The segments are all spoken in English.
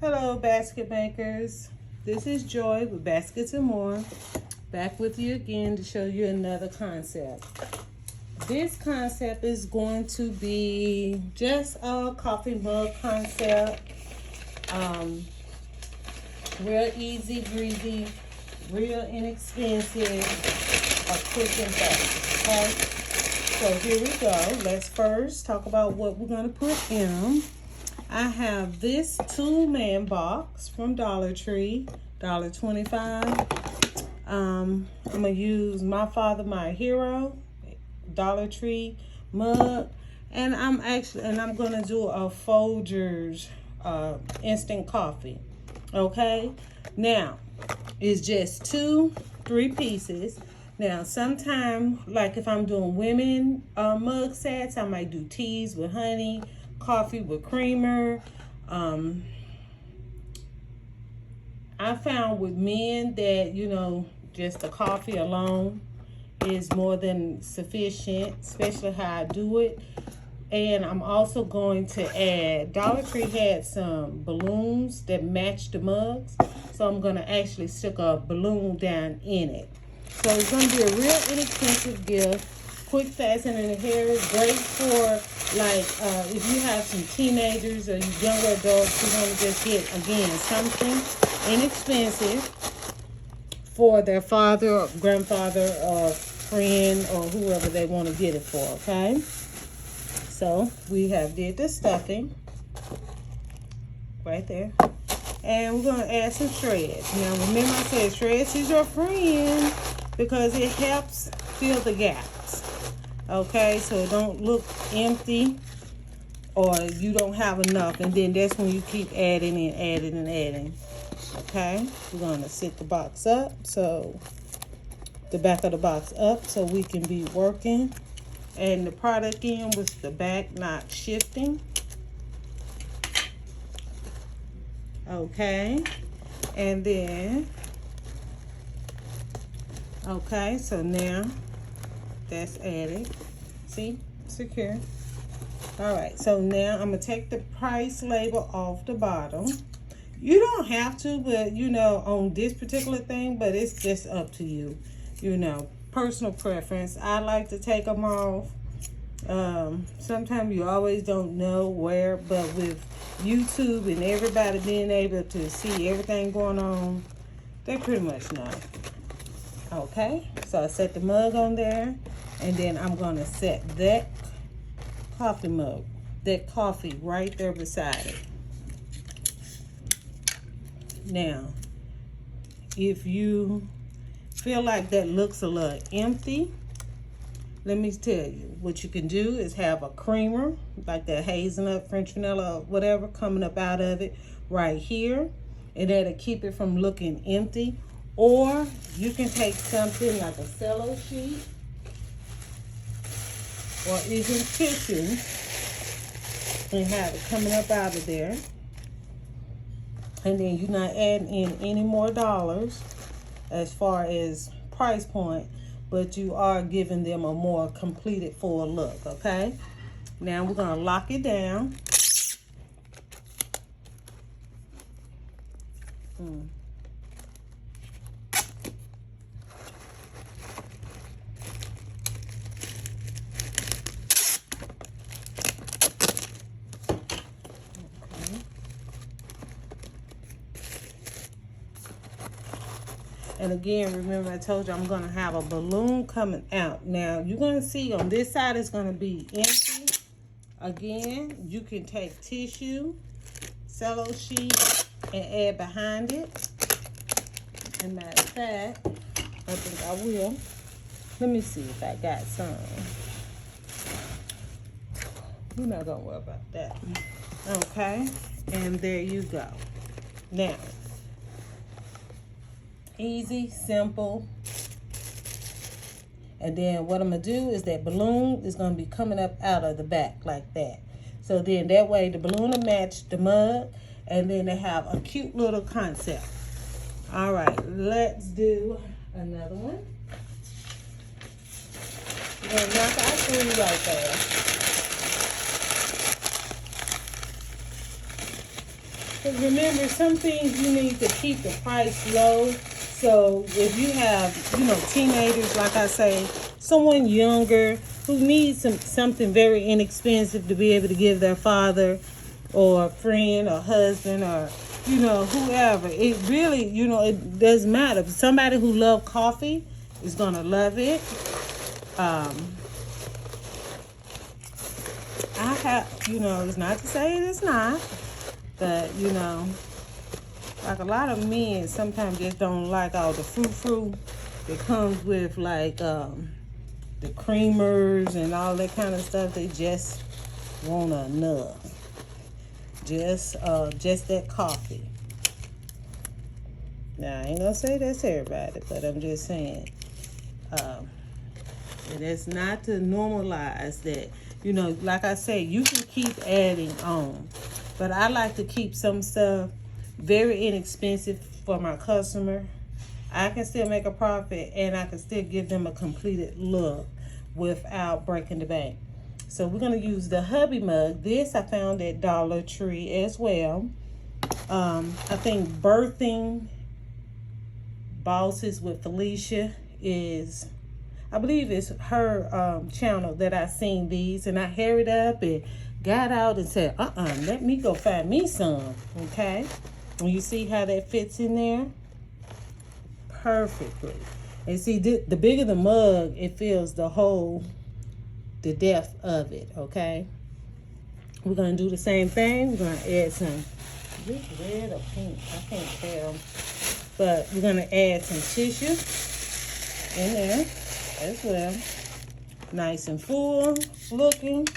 Hello, basket makers. This is Joy with Baskets and More. Back with you again to show you another concept. This concept is going to be just a coffee mug concept. Real easy breezy, real inexpensive, a quick and fast. Okay? So here we go. Let's first talk about what we're going to put in them. I have this 2-man box from Dollar Tree, $1.25. I'm going to use My Father, My Hero, Dollar Tree mug. And I'm going to do a Folgers instant coffee. Okay? Now, it's just 2-3 pieces. Now, sometimes, like if I'm doing women mug sets, I might do teas with honey, coffee with creamer. I found with men that, just the coffee alone is more than sufficient, especially how I do it. And I'm also going to add, Dollar Tree had some balloons that match the mugs. So I'm going to actually stick a balloon down in it. So it's going to be a real inexpensive gift. Quick, fast, and in the hair. Great for, if you have some teenagers or younger adults who want to just get, again, something inexpensive for their father or grandfather or friend or whoever they want to get it for, okay? So we have did the stuffing right there. And we're going to add some shreds. Now, remember I said shreds is your friend because it helps fill the gaps. Okay, so it don't look empty or you don't have enough. And then that's when you keep adding and adding and adding. Okay, we're going to sit the box up. So the back of the box up so we can be working. And the product in was the back not shifting. Okay, and then, okay, so now that's added. See, secure. All right, so now I'm gonna take the price label off the bottom. You don't have to, but on this particular thing, but it's just up to you. Personal preference. I like to take them off. Sometimes you always don't know where, but with YouTube and everybody being able to see everything going on, they pretty much know. Okay, so I set the mug on there, and then I'm going to set that coffee mug, that coffee right there beside it. Now, if you feel like that looks a little empty, let me tell you, what you can do is have a creamer, like that hazelnut, French vanilla, whatever, coming up out of it right here. And that'll keep it from looking empty. Or you can take something like a cello sheet or even tissue and have it coming up out of there. And then you're not adding in any more dollars as far as price point, but you are giving them a more completed full look, okay? Now we're gonna lock it down. And again, remember I told you I'm going to have a balloon coming out. Now, you're going to see on this side it's going to be empty. Again, you can take tissue, cello sheet, and add behind it. And matter of fact, I think I will. Let me see if I got some. You're not going to worry about that. Okay, and there you go. Now, easy, simple. And then what I'm going to do is that balloon is going to be coming up out of the back like that. So then that way the balloon will match the mug, and then they have a cute little concept. All right, let's do another one. We're going to knock out 3 right there. But remember, some things you need to keep the price low. So if you have, you know, teenagers, like I say, someone younger who needs something very inexpensive to be able to give their father or friend or husband or, you know, whoever. It really, you know, it doesn't matter. Somebody who loves coffee is going to love it. I have, you know, it's not to say it's not, but, you know, like a lot of men sometimes just don't like all the frou-frou that comes with, like, the creamers and all that kind of stuff. They just want enough. Just that coffee. Now, I ain't gonna say that's everybody, but I'm just saying, it is not to normalize that. You know, like I say, you can keep adding on, but I like to keep some stuff very inexpensive for my customer. I can still make a profit, and I can still give them a completed look without breaking the bank. So we're going to use the hubby mug. This I found at Dollar Tree as well. I think Birthing Bosses with Felicia is, I believe it's her channel that I seen these. And I hurried up and got out and said, let me go find me some. Okay? And you see how that fits in there? Perfectly. And see, the bigger the mug, it fills the depth of it, okay? We're going to do the same thing. We're going to add some, is this red or pink? I can't tell. But we're going to add some tissue in there as well. Nice and full looking.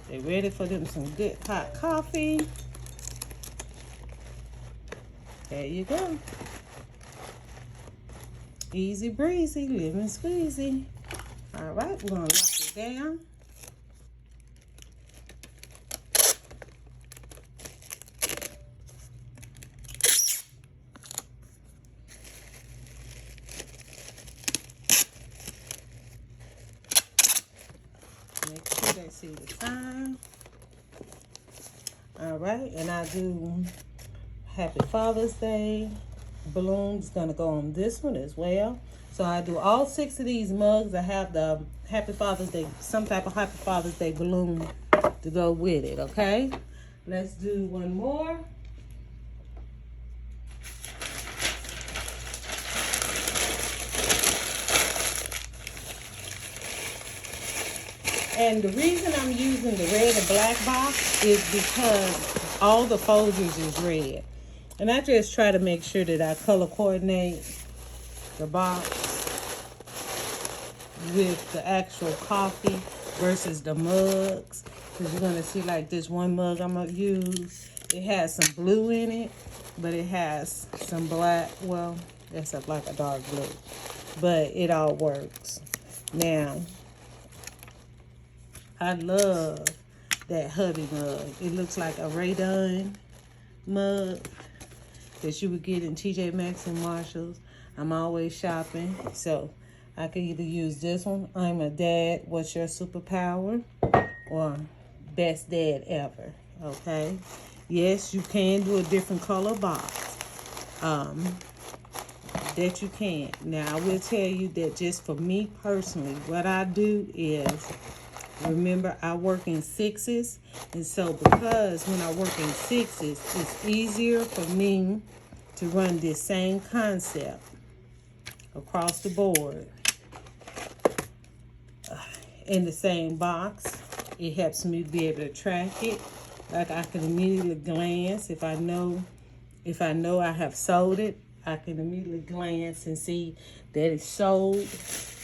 They're ready for them some good hot coffee. There you go. Easy breezy, lemon squeezy. All right, we're gonna lock it down. Make sure they see the time. All right, and I do Happy Father's Day. Balloon's gonna go on this one as well. So I do all 6 of these mugs. I have the Happy Father's Day, some type of Happy Father's Day balloon to go with it, okay? Let's do one more. And the reason I'm using the red and black box is because all the folders is red. And I just try to make sure that I color coordinate the box with the actual coffee versus the mugs. Because you're going to see like this one mug I'm going to use. It has some blue in it, but it has some black. Well, that's like a dark blue. But it all works. Now, I love that hubby mug. It looks like a Ray Dunn mug that you would get in TJ Maxx and Marshalls. I'm always shopping, so I could either use this one, I'm a dad, what's your superpower, or best dad ever, okay? Yes, you can do a different color box, that you can. Now, I will tell you that just for me personally, what I do is, remember, I work in 6s, and so because when I work in 6s, it's easier for me to run this same concept across the board in the same box. It helps me be able to track it. Like I can immediately glance if I know I have sold it. I can immediately glance and see that it's sold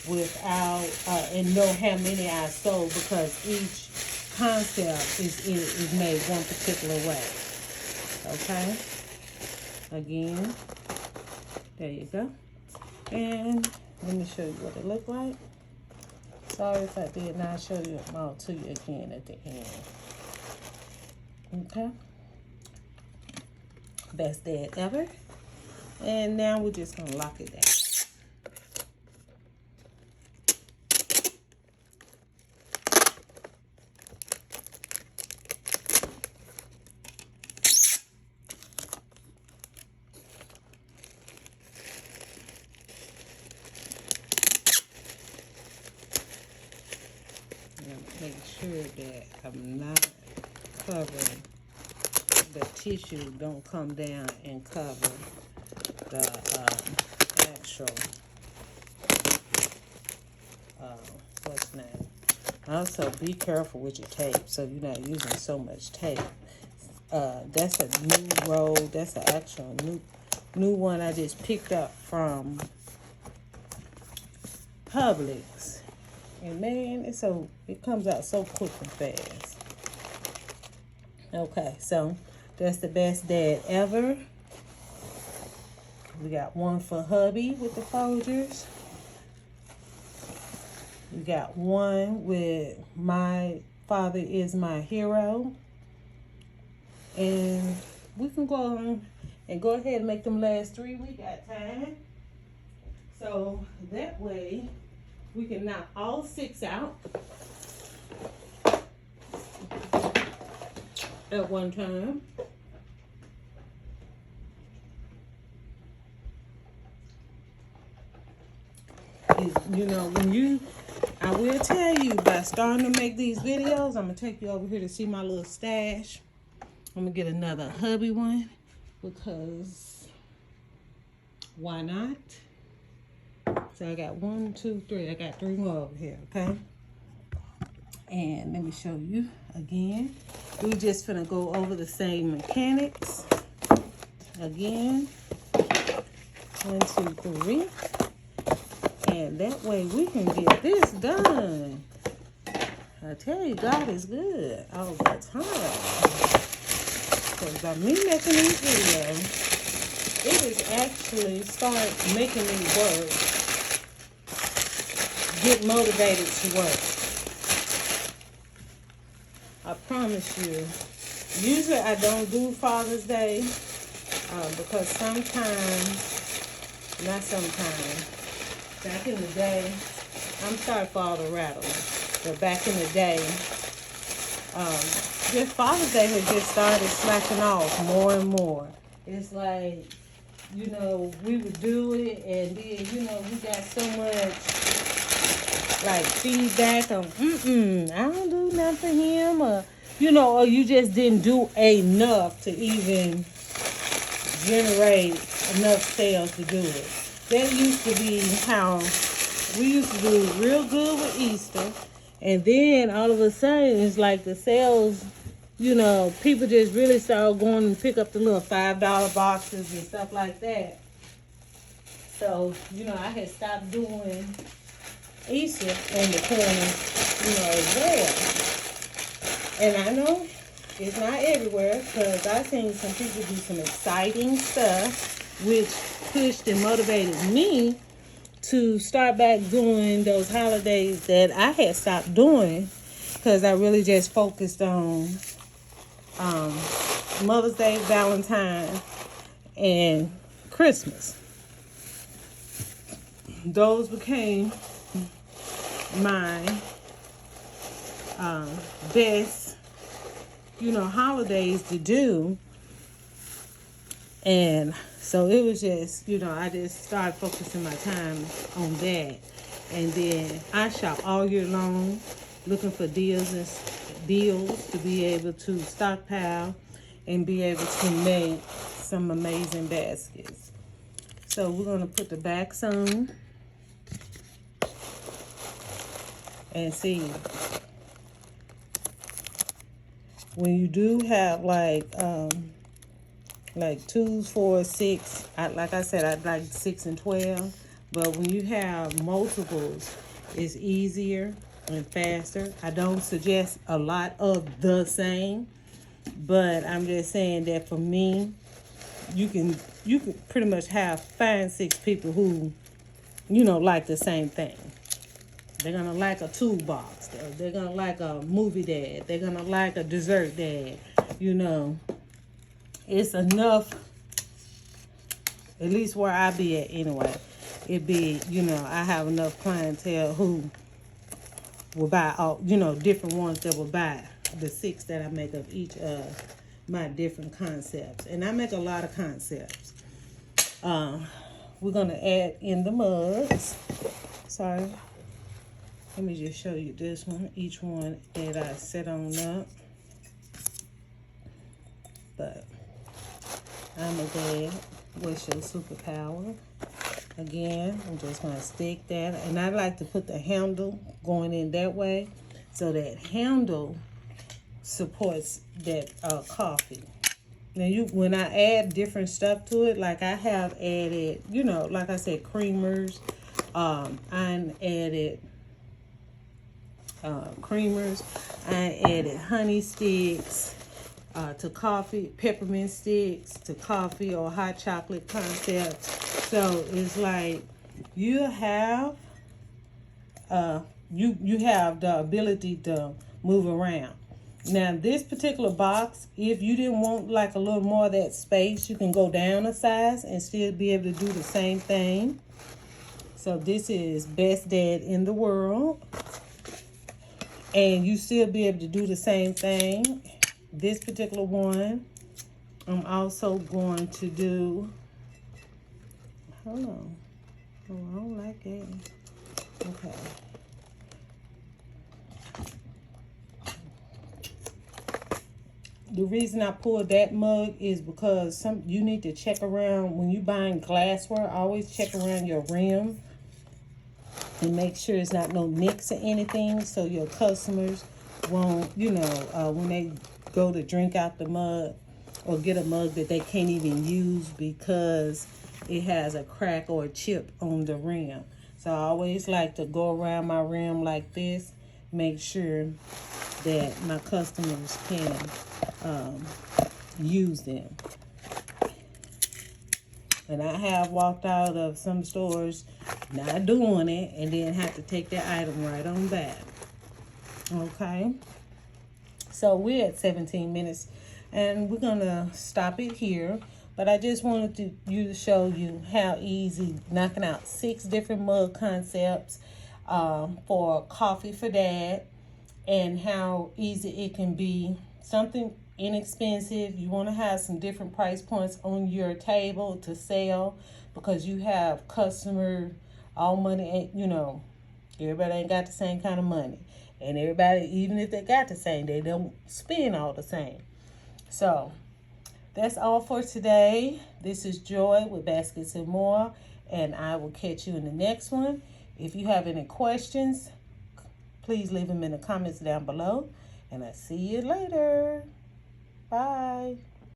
without and know how many I sold, because each concept is made one particular way. Okay. Again, there you go. And let me show you what it looked like. Sorry if I did not show you all to you again at the end. Okay. Best dad ever. And now we're just gonna lock it down. that I'm not covering the tissue. Don't come down and cover the actual what's name. Also, be careful with your tape so you're not using so much tape. That's a new roll. That's an actual new one I just picked up from Publix. And man, it comes out so quick and fast. Okay, so that's the best dad ever. We got one for hubby with the Folgers. We got one with My Father Is My Hero. And we can go on and go ahead and make them last 3. We got time. So that way we can knock all 6 out at one time. You know, I will tell you, by starting to make these videos, I'm going to take you over here to see my little stash. I'm going to get another hubby one because why not? So I got 1, 2, 3. I got 3 more over here, okay? And let me show you again. We just finna go over the same mechanics. Again, 1, 2, 3. And that way we can get this done. I tell you, God is good all the time. Because by me making these videos, it is actually start making me work. Get motivated to work. I promise you. Usually I don't do Father's Day because not sometimes, back in the day, I'm sorry for all the rattling, but back in the day, just Father's Day had just started slacking off more and more. It's like, you know, we would do it and then, you know, we got so much like feedback on, I don't do nothing for him, or, you know, or you just didn't do enough to even generate enough sales to do it. That used to be how we used to do real good with Easter. And then all of a sudden, it's like the sales, you know, people just really started going and pick up the little $5 boxes and stuff like that. So, you know, I had stopped doing Easter on the corner, you know, as well. And I know it's not everywhere because I've seen some people do some exciting stuff, which pushed and motivated me to start back doing those holidays that I had stopped doing because I really just focused on Mother's Day, Valentine's, and Christmas. Those became my best, you know, holidays to do. And so it was just, you know, I just started focusing my time on that. And then I shop all year long looking for deals to be able to stockpile and be able to make some amazing baskets. So we're going to put the backs on and see. When you do have like 2s, 4s, 6, like I said, I'd like 6 and 12. But when you have multiples, it's easier and faster. I don't suggest a lot of the same, but I'm just saying that for me, you can pretty much find 6 people who, you know, like the same thing. They're gonna like a toolbox. They're gonna like a movie dad. They're gonna like a dessert dad. You know, it's enough. At least where I be at anyway. It be, you know, I have enough clientele who will buy all, you know, different ones that will buy the 6 that I make of each of my different concepts. And I make a lot of concepts. We're gonna add in the mugs. Sorry. Let me just show you this one, each one that I set on up. But I'm a dad. What's your superpower? Again, I'm just going to stick that. And I like to put the handle going in that way so that handle supports that coffee. Now, when I add different stuff to it, like I have added, you know, like I said, creamers. I added creamers. I added honey sticks to coffee, peppermint sticks to coffee, or hot chocolate concepts. So it's like you have you have the ability to move around. Now, this particular box, if you didn't want like a little more of that space, you can go down a size and still be able to do the same thing. So this is Best Dad in the World. And you still be able to do the same thing. This particular one, I'm also going to do, hold on. Oh, I don't like that. Okay. The reason I pulled that mug is because you need to check around when you're buying glassware. Always check around your rim and make sure it's not no nicks or anything, so your customers won't, you know, when they go to drink out the mug or get a mug that they can't even use because it has a crack or a chip on the rim. So I always like to go around my rim like this, make sure that my customers can use them. And I have walked out of some stores not doing it and then have to take that item right on back. Okay. So we're at 17 minutes and we're going to stop it here. But I just wanted to show you how easy knocking out 6 different mug concepts for Coffee for Dad, and how easy it can be. Something inexpensive. You want to have some different price points on your table to sell, because you have customer, all money ain't, you know, everybody ain't got the same kind of money. And everybody, even if they got the same, they don't spend all the same. So that's all for today. This is Joy with Baskets and More, and I will catch you in the next one. If you have any questions, please leave them in the comments down below, and I'll see you later. Bye.